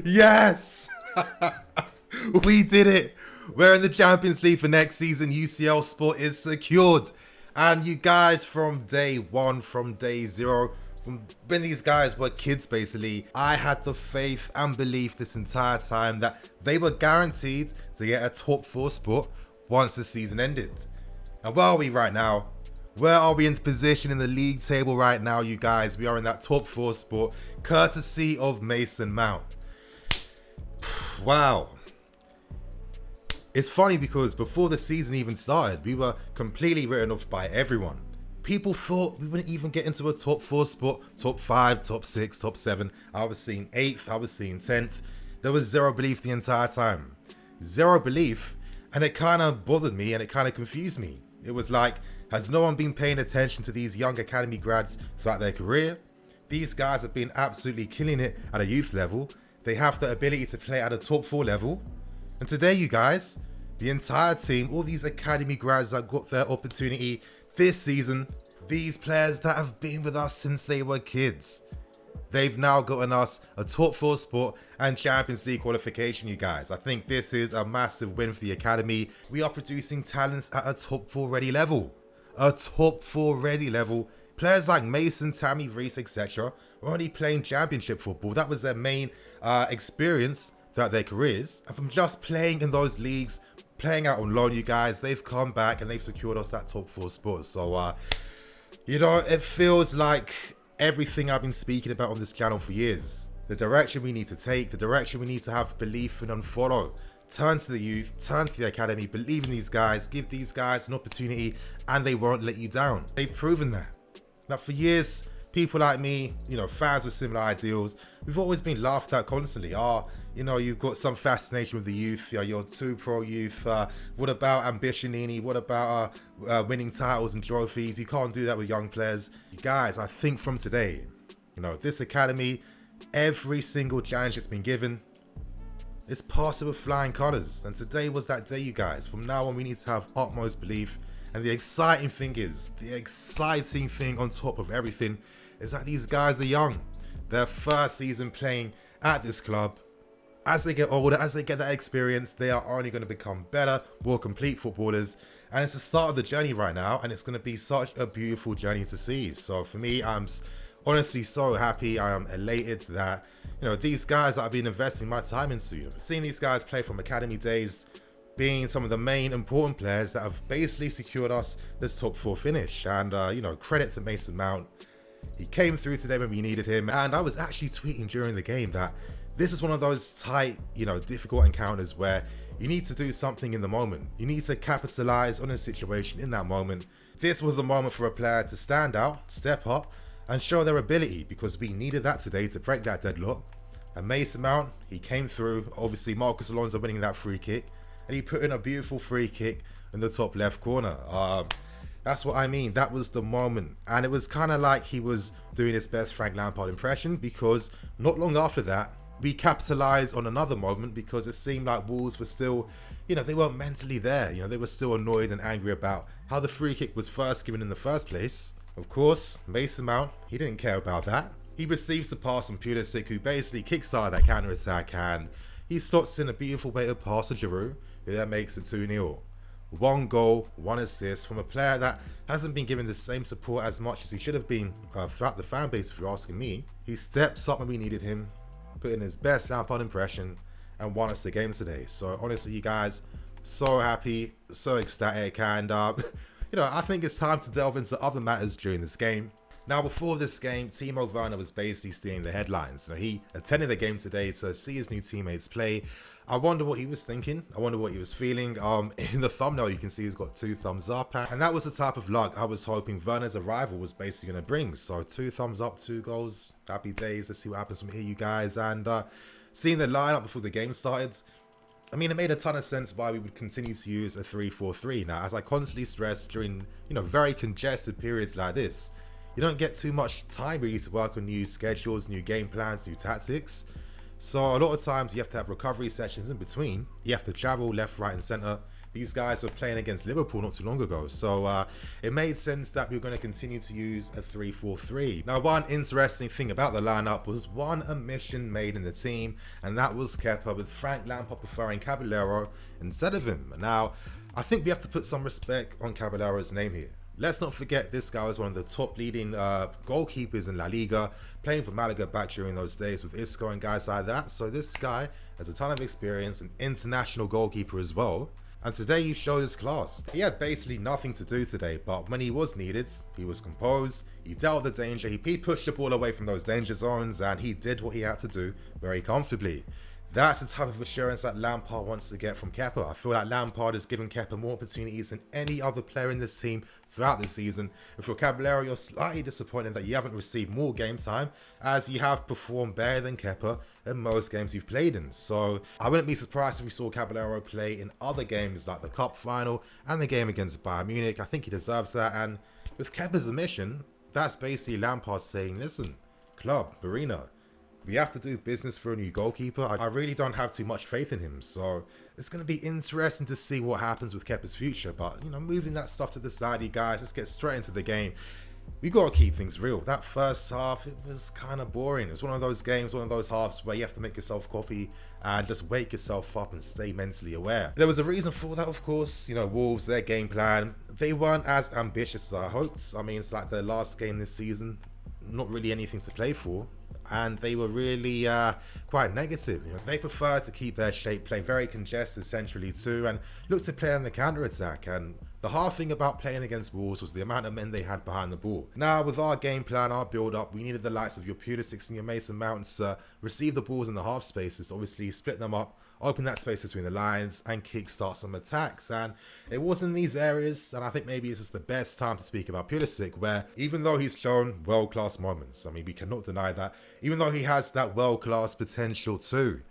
Yes! We did it! We're in the Champions League for next season. UCL Sport is secured. And you guys, from day one, from day zero, from when these guys were kids basically, I had the faith and belief this entire time that they were guaranteed to get a top 4 spot once the season ended. And where are we right now? Where are we in the position in the league table right now, you guys? We are in that top 4 spot, courtesy of Mason Mount. Wow. It's funny because before the season even started, we were completely written off by everyone. People thought we wouldn't even get into a top 4 spot, top 5, top 6, top 7. I was seeing 8th, I was seeing 10th. There was zero belief the entire time. Zero belief, and it kind of bothered me and it kind of confused me. It was like, has no one been paying attention to these young academy grads throughout their career? These guys have been absolutely killing it at a youth level. They have the ability to play at a top 4 level. And today, you guys, the entire team, all these academy grads that got their opportunity this season, these players that have been with us since they were kids, they've now gotten us a top 4 spot and Champions League qualification, you guys. I think this is a massive win for the academy. We are producing talents at a top 4 ready level. A top 4 ready level. Players like Mason, Tammy, Reese, etc. were only playing championship football. That was their main experience throughout their careers. And from just playing in those leagues, playing out on loan, you guys, they've come back and they've secured us that top 4 spot. So, you know, it feels like everything I've been speaking about on this channel for years. The direction we need to take, the direction we need to have belief in and follow. Turn to the youth, turn to the academy, believe in these guys, give these guys an opportunity, and they won't let you down. They've proven that. Now, for years, people like me, you know, fans with similar ideals, we've always been laughed at constantly. You know, you've got some fascination with the youth. You're too pro youth. What about ambition, Nini? What about winning titles and trophies? You can't do that with young players. You guys, I think from today, you know, this academy, every single challenge that's been given, it's passed it with flying colours. And today was that day, you guys. From now on, we need to have utmost belief. And the exciting thing on top of everything is that these guys are young. Their first season playing at this club. As they get older, as they get that experience, they are only going to become better, more complete footballers. And it's the start of the journey right now, and it's going to be such a beautiful journey to see. So for me, I'm honestly so happy. I am elated that, you know, these guys that I've been investing my time into, seeing these guys play from academy days, being some of the main important players that have basically secured us this top 4 finish. And, you know, credit to Mason Mount. He came through today when we needed him. And I was actually tweeting during the game that this is one of those tight, you know, difficult encounters where you need to do something in the moment. You need to capitalize on a situation in that moment. This was a moment for a player to stand out, step up, and show their ability, because we needed that today to break that deadlock. And Mason Mount, he came through. Obviously, Marcus Alonso winning that free kick, and he put in a beautiful free kick in the top left corner. That's what I mean. That was the moment. And it was kind of like he was doing his best Frank Lampard impression, because not long after that, we capitalized on another moment, because it seemed like Wolves were still, you know, they weren't mentally there. You know, they were still annoyed and angry about how the free kick was first given in the first place. Of course, Mason Mount, he didn't care about that. He receives the pass from Pulisic, who basically kicks out that counter-attack, and he slots in a beautiful weighted pass to Giroud, who then makes it 2-0. 1 goal, 1 assist from a player that hasn't been given the same support as much as he should have been throughout the fan base, if you're asking me. He steps up when we needed him, put in his best Lampard impression, and won us the game today. So honestly, you guys, so happy, so ecstatic, and you know, I think it's time to delve into other matters during this game. Now, before this game, Timo Werner was basically stealing the headlines. Now, he attended the game today to see his new teammates play. I wonder what he was thinking. I wonder what he was feeling. In the thumbnail, you can see he's got 2 thumbs up. And that was the type of luck I was hoping Werner's arrival was basically going to bring. So 2 thumbs up, 2 goals. Happy days. Let's see what happens from here, you guys. And seeing the lineup before the game started, I mean, it made a ton of sense why we would continue to use a 3-4-3. Now, as I constantly stress during, you know, very congested periods like this, you don't get too much time really to work on new schedules, new game plans, new tactics. So a lot of times you have to have recovery sessions in between. You have to travel left, right and center these guys were playing against Liverpool not too long ago. So it made sense that we were going to continue to use a 3-4-3. Now, one interesting thing about the lineup was one omission made in the team, and that was Kepa, with Frank Lampard preferring Caballero instead of him. Now, I think we have to put some respect on Caballero's name here. Let's not forget this guy was one of the top leading goalkeepers in La Liga, playing for Malaga back during those days with Isco and guys like that. So this guy has a ton of experience, an international goalkeeper as well. And today he showed his class. He had basically nothing to do today, but when he was needed, he was composed, he dealt with the danger, he pushed the ball away from those danger zones, and he did what he had to do very comfortably. That's the type of assurance that Lampard wants to get from Kepa. I feel like Lampard has given Kepa more opportunities than any other player in this team throughout the season. And for Caballero, you're slightly disappointed that you haven't received more game time, as you have performed better than Kepa in most games you've played in. So I wouldn't be surprised if we saw Caballero play in other games like the Cup final and the game against Bayern Munich. I think he deserves that. And with Kepa's omission, that's basically Lampard saying, listen, club, Marina, we have to do business for a new goalkeeper. I really don't have too much faith in him. So it's going to be interesting to see what happens with Kepa's future. But, moving that stuff to the side, you guys, let's get straight into the game. We got to keep things real. That first half, it was kind of boring. It's one of those games, one of those halves where you have to make yourself coffee and just wake yourself up and stay mentally aware. There was a reason for that, of course. Wolves, their game plan, they weren't as ambitious as I hoped. I mean, it's like their last game this season, not really anything to play for. And they were really quite negative. They preferred to keep their shape, play very congested centrally too, and look to play on the counter-attack. And the hard thing about playing against Wolves was the amount of men they had behind the ball. Now, with our game plan, our build-up, we needed the likes of your Pulisic and your Mason Mounts to receive the balls in the half spaces, obviously split them up, open that space between the lines, and kickstart some attacks. And it was in these areas, and I think maybe this is the best time to speak about Pulisic, where even though he's shown world-class moments, I mean, we cannot deny that, even though he has that world-class potential too,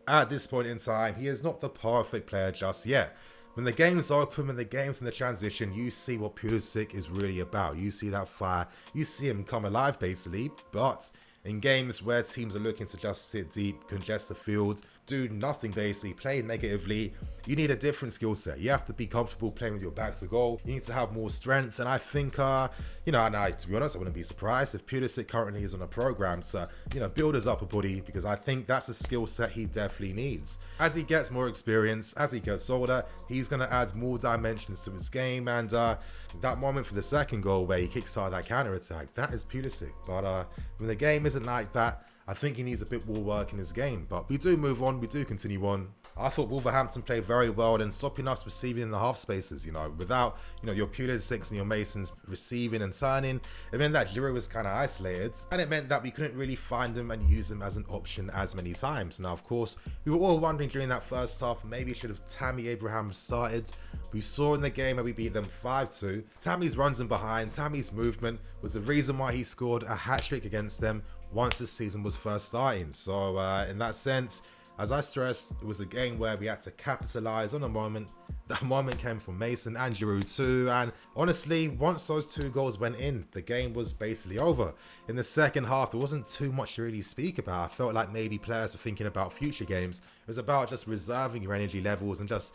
at this point in time, he is not the perfect player just yet. When the game's open, when the game's in the transition, you see what Pulisic is really about. You see that fire, you see him come alive basically, but in games where teams are looking to just sit deep, congest the field, do nothing basically, play negatively, you need a different skill set. You have to be comfortable playing with your back to goal. You need to have more strength. And I think, and to be honest, I wouldn't be surprised if Pulisic currently is on a program to, build his upper body, because I think that's a skill set he definitely needs. As he gets more experience, as he gets older, he's going to add more dimensions to his game. And that moment for the second goal where he kicks out that counter attack, that is Pulisic. But when the game isn't like that, I think he needs a bit more work in his game. But we do move on, we do continue on. I thought Wolverhampton played very well in stopping us receiving in the half spaces, without, your Pulisic and your Masons receiving and turning. It meant that Giroud was kind of isolated, and it meant that we couldn't really find him and use him as an option as many times. Now, of course, we were all wondering during that first half, maybe should have Tammy Abraham started. We saw in the game where we beat them 5-2. Tammy's runs in behind, Tammy's movement was the reason why he scored a hat-trick against them once the season was first starting. So in that sense, as I stressed, it was a game where we had to capitalize on a moment. That moment came from Mason and Giroud too, and honestly, once those two goals went in, the game was basically over. In the second half, there wasn't too much to really speak about. I felt like maybe players were thinking about future games. It was about just reserving your energy levels and just,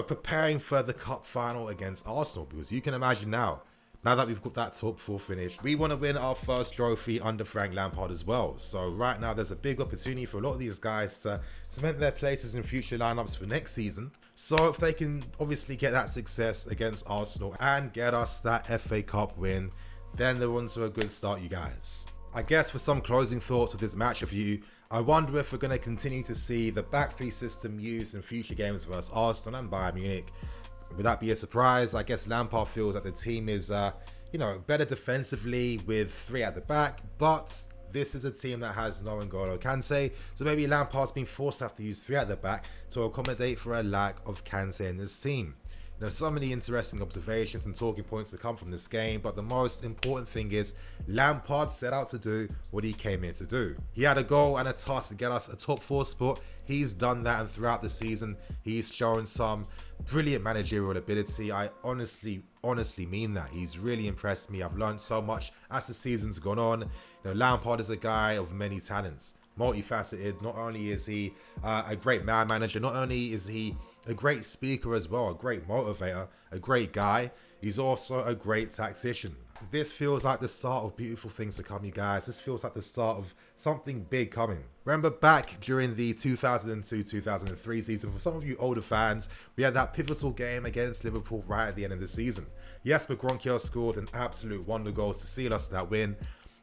preparing for the cup final against Arsenal, because you can imagine now that we've got that top 4 finish, we want to win our first trophy under Frank Lampard as well. So right now there's a big opportunity for a lot of these guys to cement their places in future lineups for next season. So if they can obviously get that success against Arsenal and get us that FA Cup win, then they're on to a good start, you guys. I guess for some closing thoughts with this match review, I wonder if we're going to continue to see the back 3 system used in future games versus Arsenal and Bayern Munich. Would that be a surprise? I guess Lampard feels that the team is, better defensively with 3 at the back, but this is a team that has no N'Golo Kante, so maybe Lampard's been forced to have to use 3 at the back to accommodate for a lack of Kante in this team. So many interesting observations and talking points to come from this game, but the most important thing is Lampard set out to do what he came here to do. He had a goal and a task to get us a top 4 spot. He's done that, and throughout the season, he's shown some brilliant managerial ability. I honestly mean that. He's really impressed me. I've learned so much as the season's gone on. Lampard is a guy of many talents, multifaceted. Not only is he a great man manager, not only is he a great speaker as well, a great motivator, a great guy. He's also a great tactician. This feels like the start of beautiful things to come, you guys. This feels like the start of something big coming. Remember back during the 2002-2003 season, for some of you older fans, we had that pivotal game against Liverpool right at the end of the season. Yes, Gronkier scored an absolute wonder goal to seal us that win.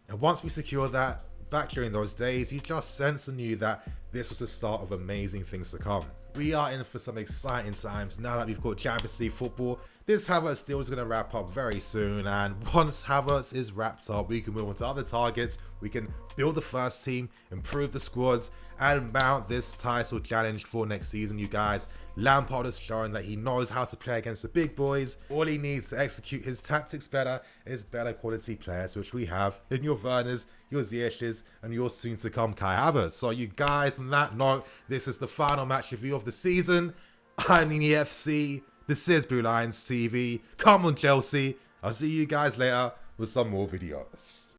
And once we secured that, back during those days, you just sensed and knew that this was the start of amazing things to come. We are in for some exciting times now that we've got Champions League football. This Havertz deal is going to wrap up very soon, and once Havertz is wrapped up, we can move on to other targets. We can build the first team, improve the squads, and mount this title challenge for next season, you guys. Lampard has shown that he knows how to play against the big boys. All he needs to execute his tactics better is better quality players, which we have in your Werners, your Ziyech's, and your soon-to-come Kai Havertz. So you guys, on that note, this is the final match review of the season. I'm Nini FC. This is Blue Lions TV. Come on, Chelsea. I'll see you guys later with some more videos.